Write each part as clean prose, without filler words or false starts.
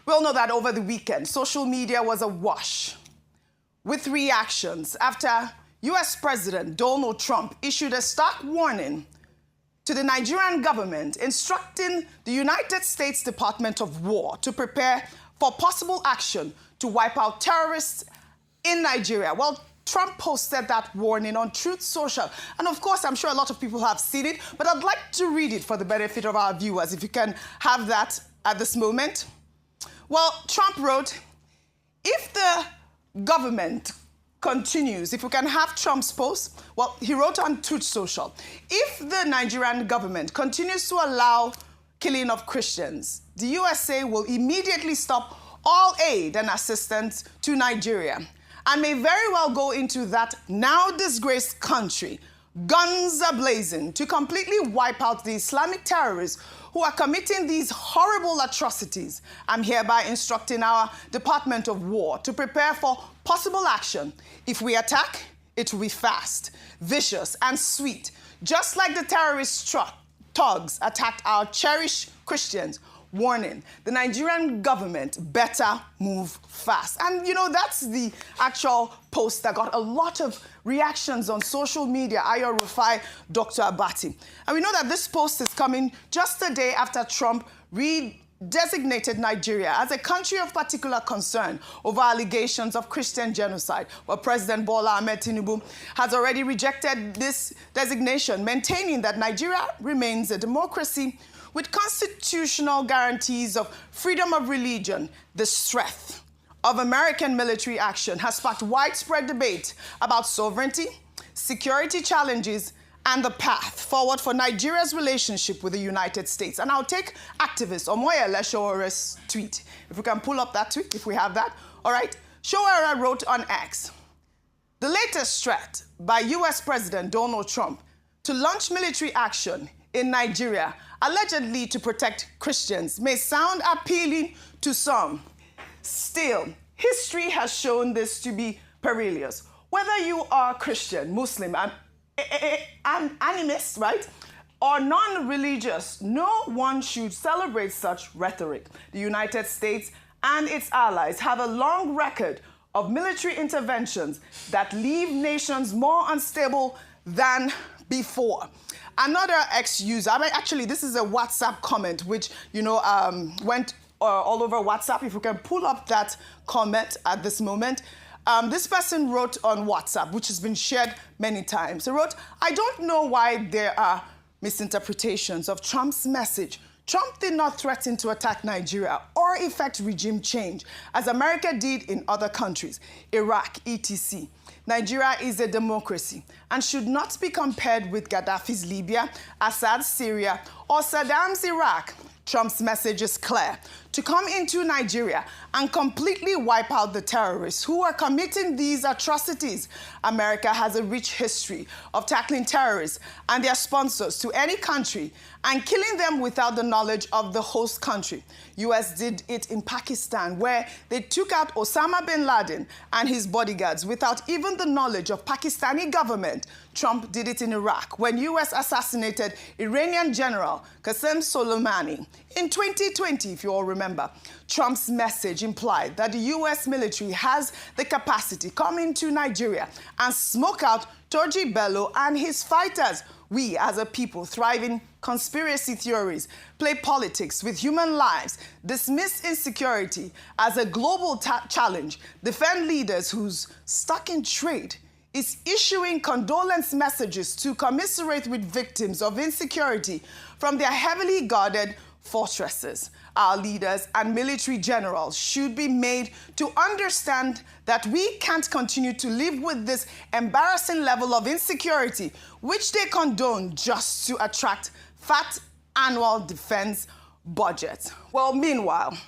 We'll know that over the weekend, social media was awash with reactions after U.S. President Donald Trump issued a stark warning to the Nigerian government, instructing the United States Department of War to prepare for possible action to wipe out terrorists in Nigeria. Well, Trump posted that warning on Truth Social. And of course, I'm sure a lot of people have seen it, but I'd like to read it for the benefit of our viewers, if you can have that at this moment. Well, Trump wrote, if the government continues, if we can have Trump's post, well, he wrote on Truth Social, if the Nigerian government continues to allow killing of Christians, the USA will immediately stop all aid and assistance to Nigeria and may very well go into that now disgraced country, guns a-blazing, to completely wipe out the Islamic terrorists who are committing these horrible atrocities. I'm hereby instructing our Department of War to prepare for possible action. If we attack, it will be fast, vicious, and sweet, just like the terrorist thugs attacked our cherished Christians. Warning, the Nigerian government better move fast. And, you know, that's the actual post that got a lot of reactions on social media, Ayo Rufai, Dr. Abati. And we know that this post is coming just a day after Trump designated Nigeria as a country of particular concern over allegations of Christian genocide. Well, President Bola Ahmed Tinubu has already rejected this designation, maintaining that Nigeria remains a democracy with constitutional guarantees of freedom of religion. The strength of American military action has sparked widespread debate about sovereignty, security challenges, and the path forward for Nigeria's relationship with the United States. And I'll take activist Omoyele Showore's tweet. If we can pull up that tweet, if we have that. All right. Showore wrote on X, the latest threat by U.S. President Donald Trump to launch military action in Nigeria, allegedly to protect Christians, may sound appealing to some. Still, history has shown this to be perilous. Whether you are Christian, Muslim, animist, right, or non-religious, no one should celebrate such rhetoric. The United States and its allies have a long record of military interventions that leave nations more unstable than before. Another ex-user, actually, this is a WhatsApp comment which, you know, went all over WhatsApp. If we can pull up that comment at this moment. This person wrote on WhatsApp, which has been shared many times. He wrote, I don't know why there are misinterpretations of Trump's message. Trump did not threaten to attack Nigeria or effect regime change, as America did in other countries, Iraq, etc. Nigeria is a democracy and should not be compared with Gaddafi's Libya, Assad's Syria, or Saddam's Iraq. Trump's message is clear: to come into Nigeria and completely wipe out the terrorists who are committing these atrocities. America has a rich history of tackling terrorists and their sponsors to any country and killing them without the knowledge of the host country. U.S. did it in Pakistan, where they took out Osama bin Laden and his bodyguards without even the knowledge of Pakistani government. Trump did it in Iraq, when U.S. assassinated Iranian General Qasem Soleimani. In 2020, if you all remember, Trump's message implied that the U.S. military has the capacity to come into Nigeria and smoke out Toji Bello and his fighters. We, as a people, thrive in conspiracy theories, play politics with human lives, dismiss insecurity as a global challenge, defend leaders who's stuck in trade, is issuing condolence messages to commiserate with victims of insecurity from their heavily guarded fortresses. Our leaders and military generals should be made to understand that we can't continue to live with this embarrassing level of insecurity, which they condone just to attract fat annual defense budgets. Well, meanwhile,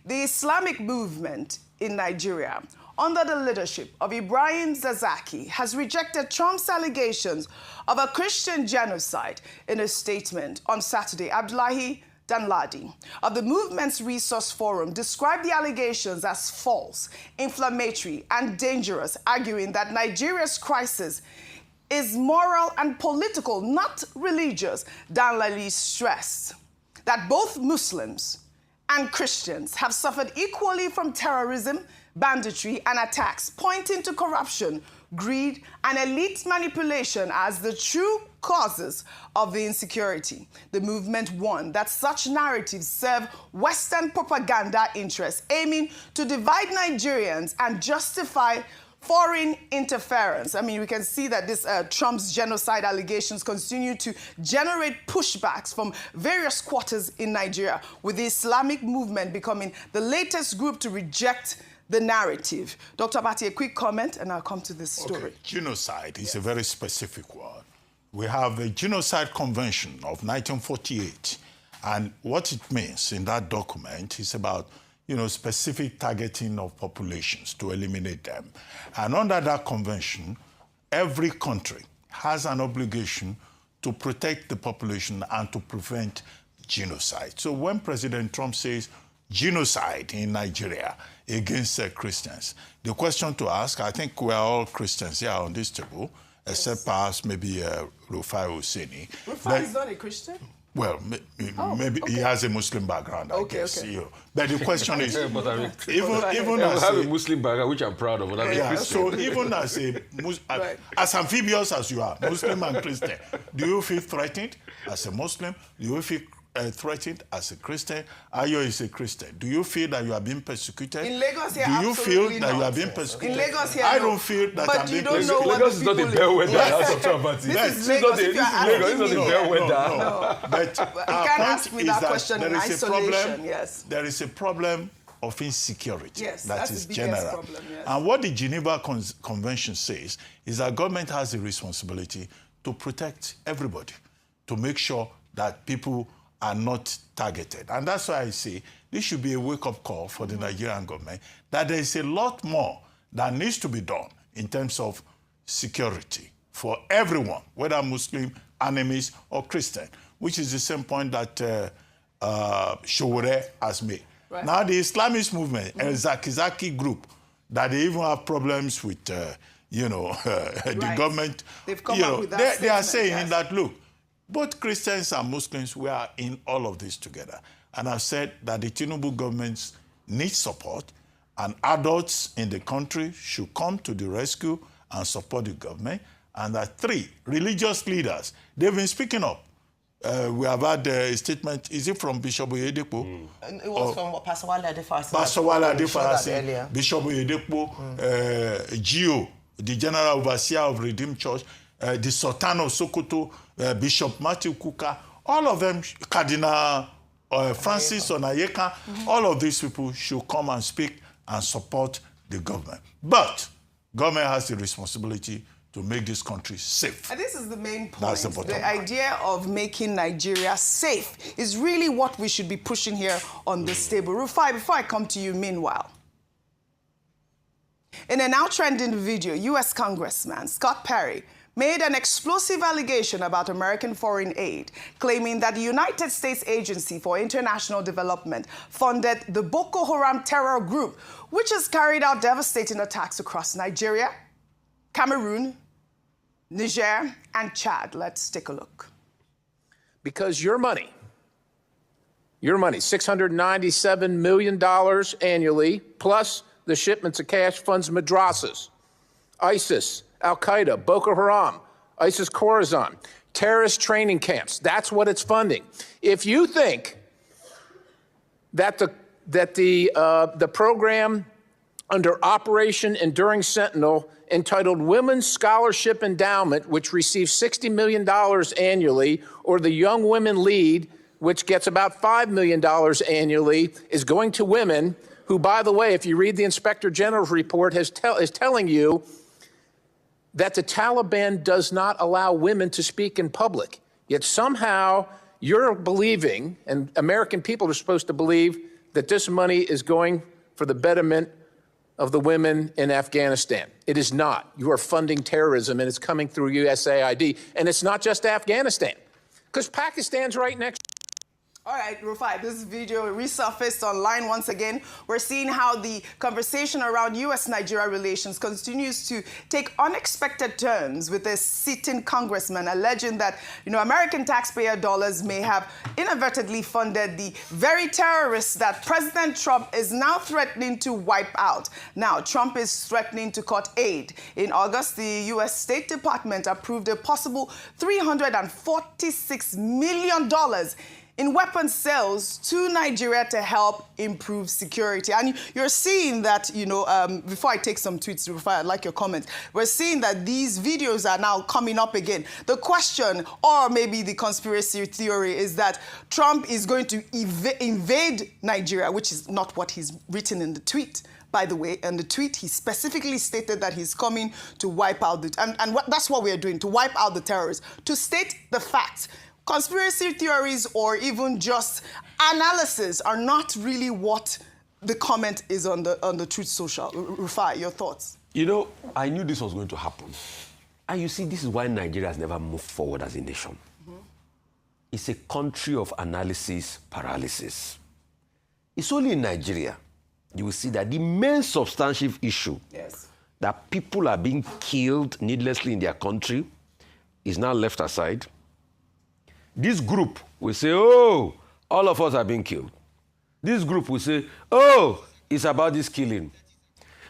the Islamic movement in Nigeria, under the leadership of Ibrahim Zakzaky, has rejected Trump's allegations of a Christian genocide. In a statement on Saturday, Abdullahi Danladi of the movement's Resource Forum described the allegations as false, inflammatory, and dangerous, arguing that Nigeria's crisis is moral and political, not religious. Danladi stressed that both Muslims and Christians have suffered equally from terrorism, banditry, and attacks, pointing to corruption, greed, and elite manipulation as the true causes of the insecurity. The movement warned that such narratives serve Western propaganda interests, aiming to divide Nigerians and justify foreign interference. I mean, we can see that this Trump's genocide allegations continue to generate pushbacks from various quarters in Nigeria, with the Islamic movement becoming the latest group to reject the narrative. Dr. Bati, a quick comment, and I'll come to this story. Okay. Genocide is a very specific word. We have the Genocide Convention of 1948, and what it means in that document is about specific targeting of populations to eliminate them. And under that convention, every country has an obligation to protect the population and to prevent genocide. So when President Trump says genocide in Nigeria against Christians, the question to ask, I think we're all Christians here on this table, except perhaps maybe Rufai Hussaini. Rufai is not a Christian? Well, maybe he has a Muslim background, I guess. Okay. But the question is, even as I have a Muslim background, which I'm proud of, but I'm a Christian. So even as amphibious as you are, Muslim and Christian, do you feel threatened as a Muslim? Do you feel threatened as a Christian? Ayo is a Christian. Do you feel that you are being persecuted? In Lagos here, do you feel that not. You are being persecuted? In Lagos here, I don't feel that I'm being persecuted. Lagos is not a bellwether. This is Lagos. This is not a bellwether. No. But our point is that there is a problem of insecurity that is the general. Problem, yes. And what the Geneva Convention says is that government has a responsibility to protect everybody, to make sure that people are not targeted. And that's why I say this should be a wake-up call for the Nigerian government, that there is a lot more that needs to be done in terms of security for everyone, whether Muslim, animist, or Christian, which is the same point that Showore has made. Right. Now, the Islamist movement, Zakizaki group, that they even have problems with, the government. They've come up with that they are saying that, look, both Christians and Muslims, we are in all of this together. And I've said that the Tinubu government needs support, and adults in the country should come to the rescue and support the government. And that 3, religious leaders, they've been speaking up. We have had a statement, is it from Bishop Oyedepo? It was from Pastor Wale Adefarasi. Pastor Wale Adefarasi, Bishop Oyedepo, Gio, the General Overseer of Redeemed Church, the Sultan of Sokoto, Bishop Matthew Kuka, all of them, Cardinal Francis Onayeka, all of these people should come and speak and support the government. But government has the responsibility to make this country safe. And this is the main point. That's the idea of making Nigeria safe is really what we should be pushing here on this table. Rufai, before I come to you, meanwhile, in a now trending video, U.S. Congressman Scott Perry made an explosive allegation about American foreign aid, claiming that the United States Agency for International Development funded the Boko Haram terror group, which has carried out devastating attacks across Nigeria, Cameroon, Niger, and Chad. Let's take a look. Because your money, $697 million annually, plus the shipments of cash funds madrasas, ISIS, Al-Qaeda, Boko Haram, ISIS Khorasan, terrorist training camps. That's what it's funding. If you think that the program under Operation Enduring Sentinel, entitled Women's Scholarship Endowment, which receives $60 million annually, or the Young Women Lead, which gets about $5 million annually, is going to women who, by the way, if you read the Inspector General's report, is telling you that the Taliban does not allow women to speak in public. Yet somehow you're believing, and American people are supposed to believe, that this money is going for the betterment of the women in Afghanistan. It is not. You are funding terrorism, and it's coming through USAID. And it's not just Afghanistan, because Pakistan's right next. All right, Rufai, this video resurfaced online once again. We're seeing how the conversation around U.S.-Nigeria relations continues to take unexpected turns, with a sitting congressman alleging that, American taxpayer dollars may have inadvertently funded the very terrorists that President Trump is now threatening to wipe out. Now, Trump is threatening to cut aid. In August, the U.S. State Department approved a possible $346 million in weapons sales to Nigeria to help improve security. And you're seeing that, before I take some tweets, Rufai, I'd like your comments. We're seeing that these videos are now coming up again. The question, or maybe the conspiracy theory, is that Trump is going to invade Nigeria, which is not what he's written in the tweet. By the way, in the tweet, he specifically stated that he's coming to wipe out that's what we're doing, to wipe out the terrorists. To state the facts, conspiracy theories or even just analysis are not really what the comment is on the Truth Social. Rufai, your thoughts? I knew this was going to happen. And you see, this is why Nigeria has never moved forward as a nation. It's a country of analysis paralysis. It's only in Nigeria you will see that the main substantive issue, that people are being killed needlessly in their country, is now left aside. This group will say, oh, all of us are being killed. This group will say, oh, it's about this killing.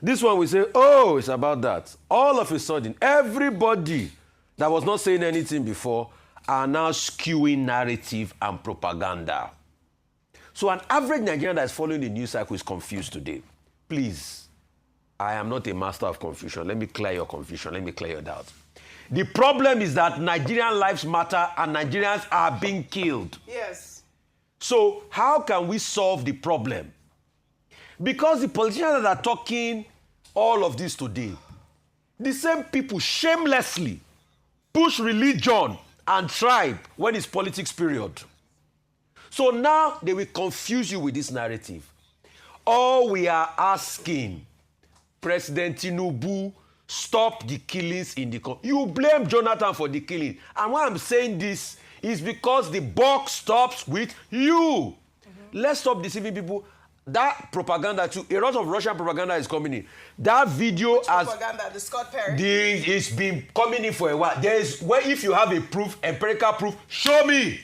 This one will say, oh, it's about that. All of a sudden, everybody that was not saying anything before are now skewing narrative and propaganda. So an average Nigerian that is following the news cycle is confused today. Please, I am not a master of confusion. Let me clear your confusion. Let me clear your doubt. The problem is that Nigerian lives matter and Nigerians are being killed. Yes. So how can we solve the problem? Because the politicians that are talking all of this today, the same people shamelessly push religion and tribe when it's politics period. So now they will confuse you with this narrative. All we are asking, President Tinubu, stop the killings in the country. You blame Jonathan for the killing. And why I'm saying this is because the buck stops with you. Let's stop deceiving people. That propaganda too, a lot of Russian propaganda is coming in. That video has... propaganda, the Scott Perry? It's been coming in for a while. If you have a proof, empirical proof, show me.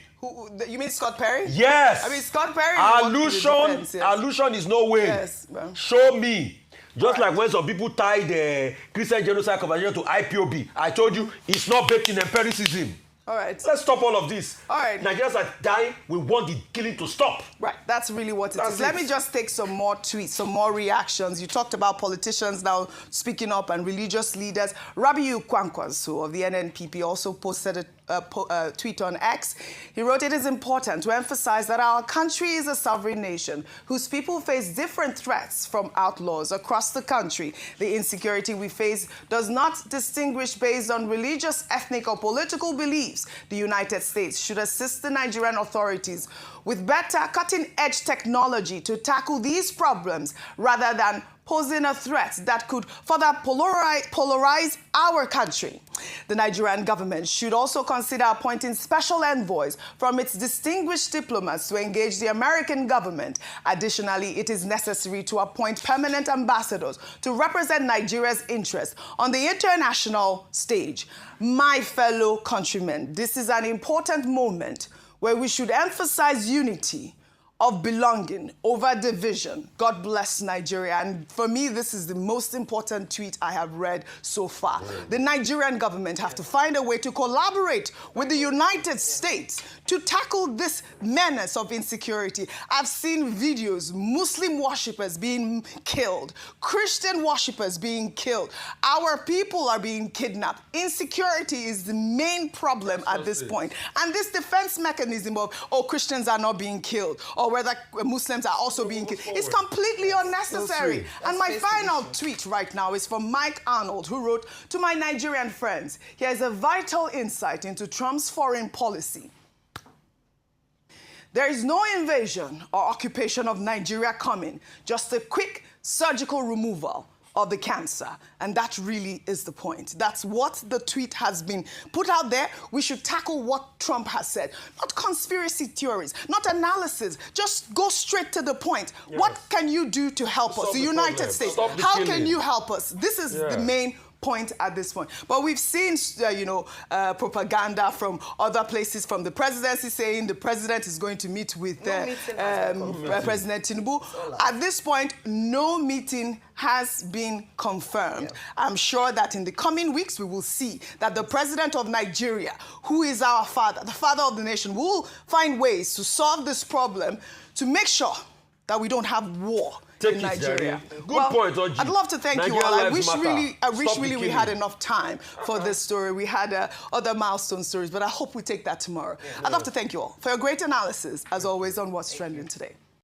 You mean Scott Perry? Yes. I mean, Scott Perry... Allusion is no way. Yes. Well. Show me. Just like when some people tied the Christian genocide conversation to IPOB. I told you, it's not baked in empiricism. All right. Let's stop all of this. All right. Nigerians are dying. We want the killing to stop. Right. That's really what it is. Let me just take some more tweets, some more reactions. You talked about politicians now speaking up and religious leaders. Rabiu Kwankwaso of the NNPP also posted a tweet on X. He wrote, "It is important to emphasize that our country is a sovereign nation whose people face different threats from outlaws across the country. The insecurity we face does not distinguish based on religious, ethnic, or political beliefs. The United States should assist the Nigerian authorities with better cutting-edge technology to tackle these problems rather than posing a threat that could further polarize our country. The Nigerian government should also consider appointing special envoys from its distinguished diplomats to engage the American government. Additionally, it is necessary to appoint permanent ambassadors to represent Nigeria's interests on the international stage. My fellow countrymen, this is an important moment where we should emphasize unity of belonging over division. God bless Nigeria." And for me, this is the most important tweet I have read so far. The Nigerian government have to find a way to collaborate with the United States to tackle this menace of insecurity. I've seen videos, Muslim worshippers being killed, Christian worshippers being killed. Our people are being kidnapped. Insecurity is the main problem at this point. And this defense mechanism of, oh, Christians are not being killed, or whether Muslims are also being killed, it's completely unnecessary. And my final tweet right now is from Mike Arnold, who wrote, "To my Nigerian friends, here's a vital insight into Trump's foreign policy. There is no invasion or occupation of Nigeria coming, just a quick surgical removal of the cancer. And that really is the point. That's what the tweet has been put out there. We should tackle what Trump has said. Not conspiracy theories, not analysis. Just go straight to the point. Yes. What can you do to help us? The United States. How can you help us? This is the main point at this point. But we've seen, propaganda from other places, from the presidency saying the president is going to meet with President Tinubu. At this point, no meeting has been confirmed. Yeah. I'm sure that in the coming weeks, we will see that the president of Nigeria, who is our father, the father of the nation, will find ways to solve this problem to make sure that we don't have war in Nigeria. Good point, Oji. I'd love to thank you all. I wish really we had enough time for this story. We had other milestone stories, but I hope we take that tomorrow. I'd love to thank you all for your great analysis, as always, on What's Trending Today.